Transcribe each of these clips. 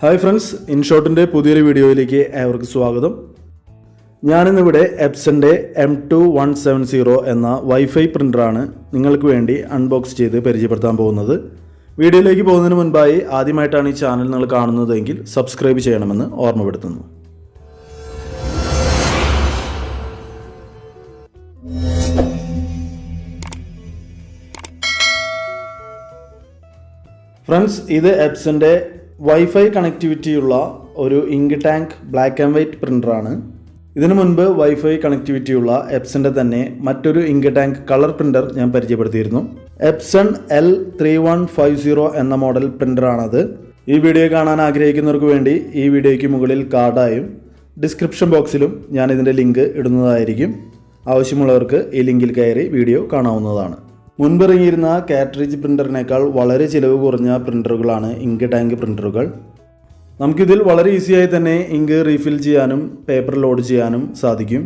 Hi friends, ഇൻഷോട്ടിൻ്റെ പുതിയൊരു വീഡിയോയിലേക്ക് ഏവർക്കും സ്വാഗതം. ഞാനിന്നിവിടെ എപ്സൻ്റെ M2170 എന്ന വൈഫൈ പ്രിൻ്ററാണ് നിങ്ങൾക്ക് വേണ്ടി അൺബോക്സ് ചെയ്ത് പരിചയപ്പെടുത്താൻ പോകുന്നത്. വീഡിയോയിലേക്ക് പോകുന്നതിന് മുൻപായി ആദ്യമായിട്ടാണ് ഈ ചാനൽ നിങ്ങൾ കാണുന്നതെങ്കിൽ സബ്സ്ക്രൈബ് ചെയ്യണമെന്ന് ഓർമ്മപ്പെടുത്തുന്നു. ഫ്രണ്ട്സ്, ഇത് എപ്സൻ്റെ വൈഫൈ കണക്ടിവിറ്റിയുള്ള ഒരു InkTank ബ്ലാക്ക് ആൻഡ് വൈറ്റ് പ്രിൻ്ററാണ്. ഇതിനു മുൻപ് വൈഫൈ കണക്ടിവിറ്റിയുള്ള എപ്സൻ്റെ തന്നെ മറ്റൊരു InkTank കളർ പ്രിൻ്റർ ഞാൻ പരിചയപ്പെടുത്തിയിരുന്നു. എപ്സൺ L3150 എന്ന മോഡൽ പ്രിൻ്ററാണത്. ഈ വീഡിയോ കാണാൻ ആഗ്രഹിക്കുന്നവർക്ക് വേണ്ടി ഈ വീഡിയോയ്ക്ക് മുകളിൽ കാർഡായും ഡിസ്ക്രിപ്ഷൻ ബോക്സിലും ഞാൻ ഇതിൻ്റെ ലിങ്ക് ഇടുന്നതായിരിക്കും. ആവശ്യമുള്ളവർക്ക് ഈ ലിങ്കിൽ കയറി വീഡിയോ കാണാവുന്നതാണ്. മുൻപിറങ്ങിയിരുന്ന കാർട്രിഡ്ജ് പ്രിൻ്ററിനേക്കാൾ വളരെ ചിലവ് കുറഞ്ഞ പ്രിൻ്ററുകളാണ് InkTank പ്രിൻ്ററുകൾ. നമുക്കിതിൽ വളരെ ഈസിയായി തന്നെ ഇങ്ക് റീഫിൽ ചെയ്യാനും പേപ്പർ ലോഡ് ചെയ്യാനും സാധിക്കും.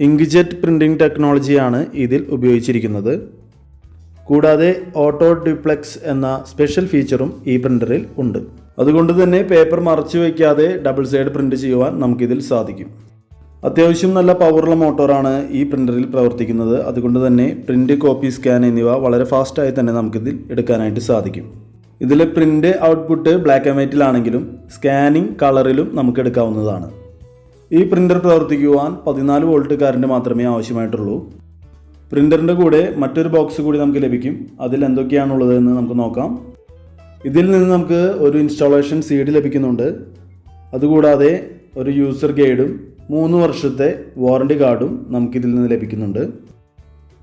ഇങ്ക്ജെറ്റ് പ്രിൻറ്റിംഗ് ടെക്നോളജിയാണ് ഇതിൽ ഉപയോഗിച്ചിരിക്കുന്നത്. കൂടാതെ ഓട്ടോ ഡ്യൂപ്ലെക്സ് എന്ന സ്പെഷ്യൽ ഫീച്ചറും ഈ പ്രിൻ്ററിൽ ഉണ്ട്. അതുകൊണ്ട് തന്നെ പേപ്പർ മറച്ചു വയ്ക്കാതെ ഡബിൾ സൈഡ് പ്രിൻ്റ് ചെയ്യുവാൻ നമുക്കിതിൽ സാധിക്കും. അത്യാവശ്യം നല്ല പവറുള്ള മോട്ടോറാണ് ഈ പ്രിൻ്ററിൽ പ്രവർത്തിക്കുന്നത്. അതുകൊണ്ട് തന്നെ പ്രിൻ്റ്, കോപ്പി, സ്കാൻ എന്നിവ വളരെ ഫാസ്റ്റായി തന്നെ നമുക്കിതിൽ എടുക്കാനായിട്ട് സാധിക്കും. ഇതിൽ പ്രിൻ്റ് ഔട്ട്പുട്ട് ബ്ലാക്ക് ആൻഡ് വൈറ്റിലാണെങ്കിലും സ്കാനിങ് കളറിലും നമുക്ക് എടുക്കാവുന്നതാണ്. ഈ പ്രിൻ്റർ പ്രവർത്തിക്കുവാൻ 14 വോൾട്ട് കറണ്ട് മാത്രമേ ആവശ്യമായിട്ടുള്ളൂ. പ്രിൻ്ററിൻ്റെ കൂടെ മറ്റൊരു ബോക്സ് കൂടി നമുക്ക് ലഭിക്കും. അതിൽ എന്തൊക്കെയാണുള്ളതെന്ന് നമുക്ക് നോക്കാം. ഇതിൽ നിന്ന് നമുക്ക് ഒരു ഇൻസ്റ്റാളേഷൻ CD ലഭിക്കുന്നുണ്ട്. അതുകൂടാതെ ഒരു യൂസർ ഗൈഡും 3 വർഷത്തെ വാറണ്ടി കാർഡും നമുക്കിതിൽ നിന്ന് ലഭിക്കുന്നുണ്ട്.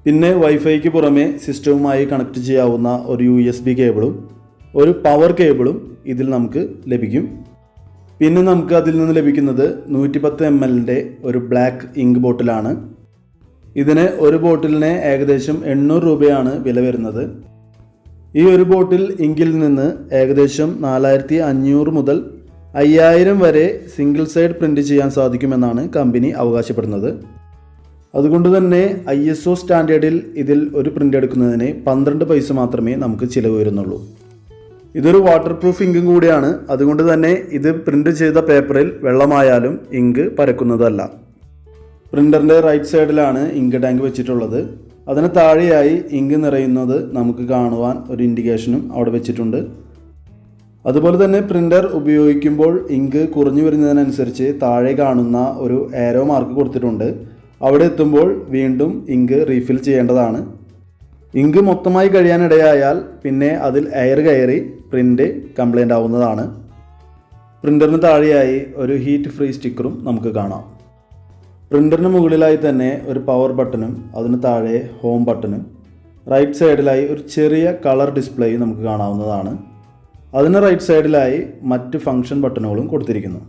പിന്നെ വൈഫൈക്ക് പുറമെ സിസ്റ്റവുമായി കണക്ട് ചെയ്യാവുന്ന ഒരു USB കേബിളും ഒരു പവർ കേബിളും ഇതിൽ നമുക്ക് ലഭിക്കും. പിന്നെ നമുക്ക് അതിൽ നിന്ന് ലഭിക്കുന്നത് 110 ml ഒരു ബ്ലാക്ക് ഇങ്ക് ബോട്ടിലാണ്. ഇതിന് ഒരു ബോട്ടിലിന് ഏകദേശം 800 രൂപയാണ് വില വരുന്നത്. ഈ ഒരു ബോട്ടിൽ ഇങ്കിൽ നിന്ന് ഏകദേശം 4500 മുതൽ 5000 വരെ സിംഗിൾ സൈഡ് പ്രിൻ്റ് ചെയ്യാൻ സാധിക്കുമെന്നാണ് കമ്പനി അവകാശപ്പെടുന്നത്. അതുകൊണ്ട് തന്നെ ISO സ്റ്റാൻഡേർഡിൽ ഇതിൽ ഒരു പ്രിൻ്റ് എടുക്കുന്നതിന് 12 പൈസ മാത്രമേ നമുക്ക് ചിലവ് വരുന്നുള്ളൂ. ഇതൊരു വാട്ടർ പ്രൂഫ് ഇങ്കും കൂടിയാണ്. അതുകൊണ്ട് തന്നെ ഇത് പ്രിൻ്റ് ചെയ്ത പേപ്പറിൽ വെള്ളമായാലും ഇങ്ക് പരക്കുന്നതല്ല. പ്രിൻ്ററിൻ്റെ റൈറ്റ് സൈഡിലാണ് InkTank വെച്ചിട്ടുള്ളത്. അതിന് താഴെയായി ഇങ്ക് നിറയുന്നത് നമുക്ക് കാണുവാൻ ഒരു ഇൻഡിക്കേഷനും അവിടെ വെച്ചിട്ടുണ്ട്. അതുപോലെ തന്നെ പ്രിൻ്റർ ഉപയോഗിക്കുമ്പോൾ ഇങ്ക് കുറഞ്ഞു വരുന്നതിനനുസരിച്ച് താഴെ കാണുന്ന ഒരു ആരോ മാർക്ക് കൊടുത്തിട്ടുണ്ട്. അവിടെ എത്തുമ്പോൾ വീണ്ടും ഇങ്ക് റീഫിൽ ചെയ്യേണ്ടതാണ്. ഇങ്ക് മൊത്തമായി കഴിയാനിടയായാൽ പിന്നെ അതിൽ എയർ കയറി പ്രിൻ്റ് കംപ്ലൈൻ്റ് ആവുന്നതാണ്. പ്രിൻ്ററിന് താഴെയായി ഒരു ഹീറ്റ് ഫ്രീ സ്റ്റിക്കറും നമുക്ക് കാണാം. പ്രിൻ്ററിന് മുകളിലായി തന്നെ ഒരു പവർ ബട്ടണും അതിന് താഴെ ഹോം ബട്ടണും റൈറ്റ് സൈഡിലായി ഒരു ചെറിയ കളർ ഡിസ്പ്ലേയും നമുക്ക് കാണാവുന്നതാണ്. അതിന് റൈറ്റ് സൈഡിലായി മറ്റ് ഫംഗ്ഷൻ ബട്ടണുകളും കൊടുത്തിരിക്കുന്നു.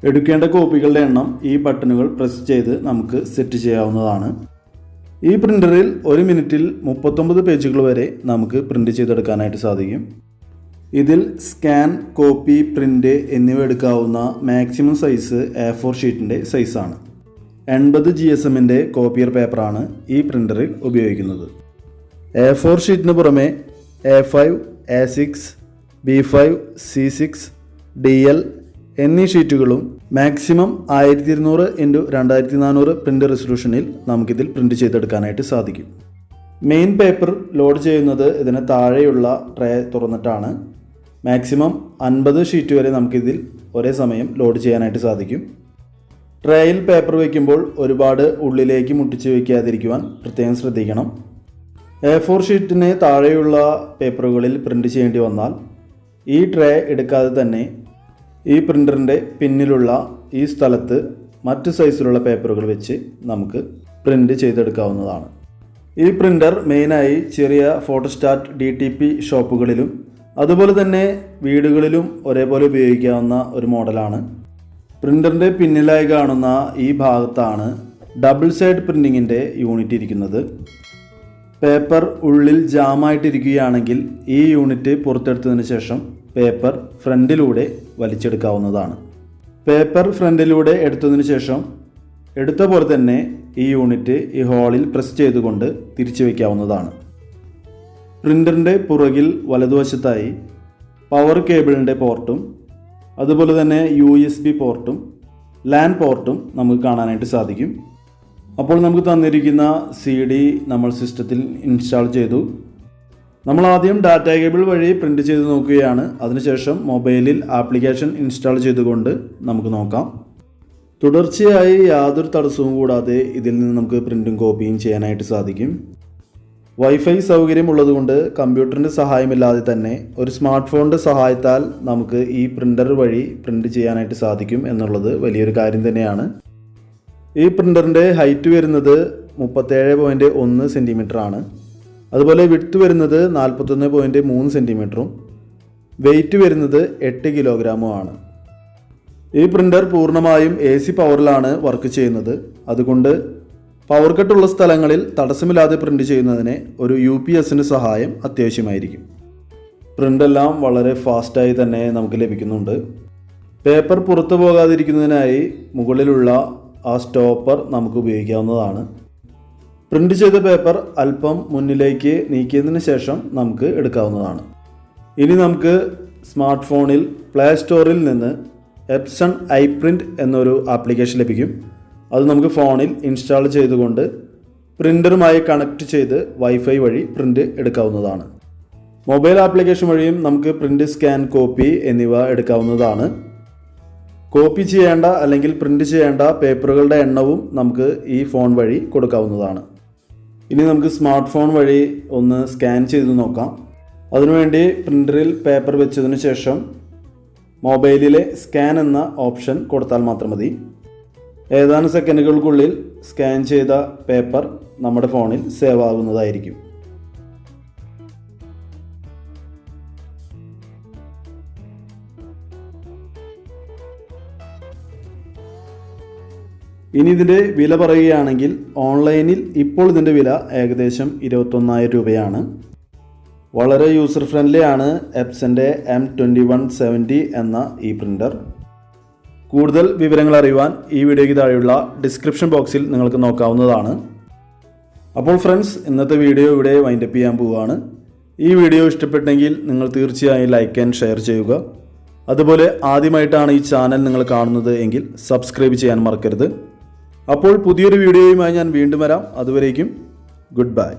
എടുക്കേണ്ട കോപ്പികളുടെ എണ്ണം ഈ ബട്ടണുകൾ പ്രസ് ചെയ്ത് നമുക്ക് സെറ്റ് ചെയ്യാവുന്നതാണ്. ഈ പ്രിൻ്ററിൽ 1 മിനിറ്റിൽ 39 പേജുകൾ വരെ നമുക്ക് പ്രിൻ്റ് ചെയ്തെടുക്കാനായിട്ട് സാധിക്കും. ഇതിൽ സ്കാൻ, കോപ്പി, പ്രിൻ്റ് എന്നിവ എടുക്കാവുന്ന മാക്സിമം സൈസ് A4 ഷീറ്റിൻ്റെ സൈസാണ്. 80 GSM കോപ്പിയർ പേപ്പറാണ് ഈ പ്രിൻ്ററിൽ ഉപയോഗിക്കുന്നത്. A4 ഷീറ്റിന് പുറമെ A5, A6, B5, C6, DL എന്നീ ഷീറ്റുകളും മാക്സിമം 1200 × 2400 പ്രിൻ്റ് റെസൊല്യൂഷനിൽ നമുക്കിതിൽ പ്രിൻ്റ് ചെയ്തെടുക്കാനായിട്ട് സാധിക്കും. മെയിൻ പേപ്പർ ലോഡ് ചെയ്യുന്നത് ഇതിന് താഴെയുള്ള ട്രേ തുറന്നിട്ടാണ്. മാക്സിമം 50 ഷീറ്റ് വരെ നമുക്കിതിൽ ഒരേ സമയം ലോഡ് ചെയ്യാനായിട്ട് സാധിക്കും. ട്രേയിൽ പേപ്പർ വയ്ക്കുമ്പോൾ ഒരുപാട് ഉള്ളിലേക്ക് മുട്ടിച്ച് വയ്ക്കാതിരിക്കുവാൻ പ്രത്യേകം ശ്രദ്ധിക്കണം. A4 ഷീറ്റിന് താഴെയുള്ള പേപ്പറുകളിൽ പ്രിൻ്റ് ചെയ്യേണ്ടി വന്നാൽ ഈ ട്രേ എടുക്കാതെ തന്നെ ഈ പ്രിൻ്ററിൻ്റെ പിന്നിലുള്ള ഈ സ്ഥലത്ത് മറ്റ് സൈസിലുള്ള പേപ്പറുകൾ വെച്ച് നമുക്ക് പ്രിൻ്റ് ചെയ്തെടുക്കാവുന്നതാണ്. ഈ പ്രിൻ്റർ മെയിനായി ചെറിയ ഫോട്ടോസ്റ്റാറ്റ് DTP ഷോപ്പുകളിലും അതുപോലെ തന്നെ വീടുകളിലും ഒരേപോലെ ഉപയോഗിക്കാവുന്ന ഒരു മോഡലാണ്. പ്രിൻ്ററിൻ്റെ പിന്നിലായി കാണുന്ന ഈ ഭാഗത്താണ് ഡബിൾ സൈഡ് പ്രിൻറ്റിങ്ങിൻ്റെ യൂണിറ്റ് ഇരിക്കുന്നത്. പേപ്പർ ഉള്ളിൽ ജാമായിട്ടിരിക്കുകയാണെങ്കിൽ ഈ യൂണിറ്റ് പുറത്തെടുത്തതിന് ശേഷം പേപ്പർ ഫ്രണ്ടിലൂടെ വലിച്ചെടുക്കാവുന്നതാണ്. പേപ്പർ ഫ്രണ്ടിലൂടെ എടുത്തതിന് ശേഷം എടുത്ത പോലെ തന്നെ ഈ യൂണിറ്റ് ഈ ഹോളിൽ പ്രസ് ചെയ്തുകൊണ്ട് തിരിച്ചു വയ്ക്കാവുന്നതാണ്. പ്രിൻ്ററിൻ്റെ പുറകിൽ വലതുവശത്തായി പവർ കേബിളിൻ്റെ പോർട്ടും അതുപോലെ തന്നെ USB പോർട്ടും LAN പോർട്ടും നമുക്ക് കാണാനായിട്ട് സാധിക്കും. അപ്പോൾ നമുക്ക് തന്നിരിക്കുന്ന CD നമ്മൾ സിസ്റ്റത്തിൽ ഇൻസ്റ്റാൾ ചെയ്തു. നമ്മൾ ആദ്യം ഡാറ്റ കേബിൾ വഴി പ്രിൻ്റ് ചെയ്ത് നോക്കുകയാണ്. അതിനുശേഷം മൊബൈലിൽ ആപ്ലിക്കേഷൻ ഇൻസ്റ്റാൾ ചെയ്തുകൊണ്ട് നമുക്ക് നോക്കാം. തുടർച്ചയായി യാതൊരു തടസ്സവും കൂടാതെ ഇതിൽ നിന്ന് നമുക്ക് പ്രിൻറ്റും കോപ്പിയും ചെയ്യാനായിട്ട് സാധിക്കും. വൈഫൈ സൗകര്യം ഉള്ളതുകൊണ്ട് കമ്പ്യൂട്ടറിൻ്റെ സഹായമില്ലാതെ തന്നെ ഒരു സ്മാർട്ട് ഫോണിൻ്റെ സഹായത്താൽ നമുക്ക് ഈ പ്രിൻ്റർ വഴി പ്രിൻ്റ് ചെയ്യാനായിട്ട് സാധിക്കും എന്നുള്ളത് വലിയൊരു കാര്യം തന്നെയാണ്. ഈ പ്രിൻ്ററിൻ്റെ ഹൈറ്റ് വരുന്നത് 37.1 സെൻറ്റിമീറ്റർ ആണ്. അതുപോലെ വിഡ്ത്ത് വരുന്നത് 41.3 സെൻറ്റിമീറ്ററും വെയ്റ്റ് വരുന്നത് 8 കിലോഗ്രാമുമാണ്. ഈ പ്രിൻ്റർ പൂർണ്ണമായും AC പവറിലാണ് വർക്ക് ചെയ്യുന്നത്. അതുകൊണ്ട് പവർ കട്ടുള്ള സ്ഥലങ്ങളിൽ തടസ്സമില്ലാതെ പ്രിൻ്റ് ചെയ്യുന്നതിന് ഒരു UPSൻ്റെ സഹായം അത്യാവശ്യമായിരിക്കും. പ്രിൻ്റെല്ലാം വളരെ ഫാസ്റ്റായി തന്നെ നമുക്ക് ലഭിക്കുന്നുണ്ട്. പേപ്പർ പുറത്തു പോകാതിരിക്കുന്നതിനായി മുകളിലുള്ള ആ സ്റ്റോപ്പർ നമുക്ക് ഉപയോഗിക്കാവുന്നതാണ്. പ്രിൻ്റ് ചെയ്ത പേപ്പർ അല്പം മുന്നിലേക്ക് നീക്കിയതിന് ശേഷം നമുക്ക് എടുക്കാവുന്നതാണ്. ഇനി നമുക്ക് സ്മാർട്ട് ഫോണിൽ പ്ലേ സ്റ്റോറിൽ നിന്ന് Epson iPrint എന്നൊരു ആപ്ലിക്കേഷൻ ലഭിക്കും. അത് നമുക്ക് ഫോണിൽ ഇൻസ്റ്റാൾ ചെയ്തുകൊണ്ട് പ്രിൻ്ററുമായി കണക്ട് ചെയ്ത് വൈഫൈ വഴി പ്രിൻ്റ് എടുക്കാവുന്നതാണ്. മൊബൈൽ ആപ്ലിക്കേഷൻ വഴിയും നമുക്ക് പ്രിൻ്റ്, സ്കാൻ, കോപ്പി എന്നിവ എടുക്കാവുന്നതാണ്. കോപ്പി ചെയ്യേണ്ട അല്ലെങ്കിൽ പ്രിൻ്റ് ചെയ്യേണ്ട പേപ്പറുകളുടെ എണ്ണവും നമുക്ക് ഈ ഫോൺ വഴി കൊടുക്കാവുന്നതാണ്. ഇനി നമുക്ക് സ്മാർട്ട് ഫോൺ വഴി ഒന്ന് സ്കാൻ ചെയ്ത് നോക്കാം. അതിനുവേണ്ടി പ്രിൻ്ററിൽ പേപ്പർ വെച്ചതിന് ശേഷം മൊബൈലിലെ സ്കാൻ എന്ന ഓപ്ഷൻ കൊടുത്താൽ മാത്രം മതി. ഏതാനും സെക്കൻഡുകൾക്കുള്ളിൽ സ്കാൻ ചെയ്ത പേപ്പർ നമ്മുടെ ഫോണിൽ സേവ് ആകുന്നതായിരിക്കും. ഇനി ഇതിൻ്റെ വില പറയുകയാണെങ്കിൽ ഓൺലൈനിൽ ഇപ്പോൾ ഇതിൻ്റെ വില ഏകദേശം 21,000 രൂപയാണ്. വളരെ യൂസർ ഫ്രണ്ട്ലി ആണ് എപ്സൻ്റെ M2170 എന്ന ഈ പ്രിൻ്റർ. കൂടുതൽ വിവരങ്ങൾ അറിയുവാൻ ഈ വീഡിയോയ്ക്ക് താഴെയുള്ള ഡിസ്ക്രിപ്ഷൻ ബോക്സിൽ നിങ്ങൾക്ക് നോക്കാവുന്നതാണ്. അപ്പോൾ ഫ്രണ്ട്സ്, ഇന്നത്തെ വീഡിയോ ഇവിടെ വൈൻഡപ്പ് ചെയ്യാൻ പോവുകയാണ്. ഈ വീഡിയോ ഇഷ്ടപ്പെട്ടെങ്കിൽ നിങ്ങൾ തീർച്ചയായും ലൈക്ക് ആൻഡ് ഷെയർ ചെയ്യുക. അതുപോലെ ആദ്യമായിട്ടാണ് ഈ ചാനൽ നിങ്ങൾ കാണുന്നത് എങ്കിൽ സബ്സ്ക്രൈബ് ചെയ്യാൻ മറക്കരുത്. അപ്പോൾ പുതിയൊരു വീഡിയോയുമായി ഞാൻ വീണ്ടും വരാം. അതുവരേക്കും ഗുഡ് ബൈ.